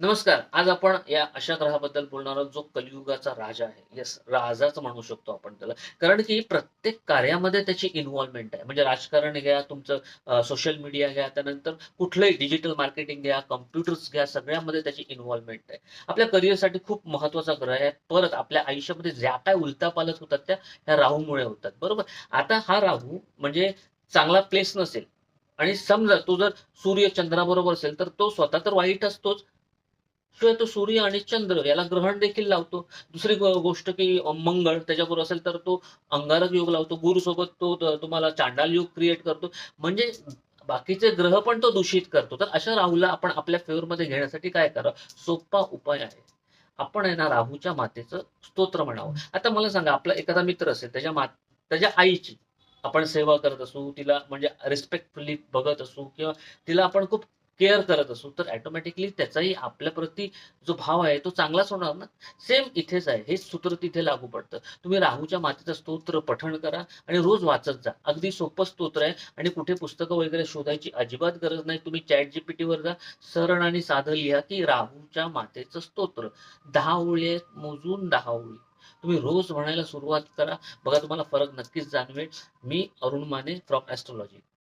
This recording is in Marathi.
नमस्कार. आज आपण या अशा ग्रहाबद्दल बोलणार आहोत, जो कलियुगाचा राजा आहे. येस, राजाच म्हणू शकतो आपण त्याला. कारण की प्रत्येक कार्यामध्ये त्याची इन्व्हॉल्वमेंट आहे. म्हणजे राजकारण घ्या, तुमचं सोशल मीडिया घ्या, त्यानंतर कुठलंही डिजिटल मार्केटिंग घ्या, कॉम्प्युटर्स घ्या, सगळ्यामध्ये त्याची इन्व्हॉल्वमेंट आहे. आपल्या करिअरसाठी खूप महत्त्वाचा ग्रह आहे. परत आपल्या आयुष्यामध्ये ज्या काही उलथापालथ होतात, त्या ह्या राहूमुळे होतात. बरोबर? आता हा राहू म्हणजे चांगला प्लेस नसेल आणि समजा तो जर सूर्य चंद्राबरोबर असेल, तर तो स्वतः तर वाईट असतोच. शिवाय तो सूर्य आणि चंद्र याला ग्रहण देखील लावतो. दुसरी गोष्ट की मंगळ त्याच्याबरोबर असेल तर तो अंगारक योग लावतो. गुरूसोबत तो तुम्हाला चांडाल योग क्रिएट करतो. म्हणजे बाकीचे ग्रह पण तो दूषित करतो. तर अशा राहूला आपण आपल्या फेवरमध्ये घेण्यासाठी काय करावं? सोपा उपाय आहे. आपण आहे ना राहूच्या मातेचं स्तोत्र म्हणावं. आता मला सांगा, आपला एखादा मित्र असेल, त्याच्या आईची आपण सेवा करत असू, तिला म्हणजे रिस्पेक्टफुली बघत असू किंवा तिला आपण खूप केअर करत असू, तर ऑटोमॅटिकली त्याचाही आपल्याप्रती जो भाव आहे तो चांगलाच होणार ना. सेम इथेच आहे. हेच सूत्र तिथे लागू पडतं. तुम्ही राहूच्या मातेचं स्तोत्र पठण करा आणि रोज वाचत जा. अगदी सोपं स्तोत्र आहे आणि कुठे पुस्तकं वगैरे शोधायची अजिबात गरज नाही. तुम्ही ChatGPTवर जा, सरळ आणि साधं लिहा की राहूच्या मातेचं स्तोत्र. 10 ओळी आहेत, मोजून 10 ओळी. तुम्ही रोज म्हणायला सुरुवात करा. बघा तुम्हाला फरक नक्कीच जाणवेल. मी अरुण माने फ्रॉम ॲस्ट्रोलॉजी.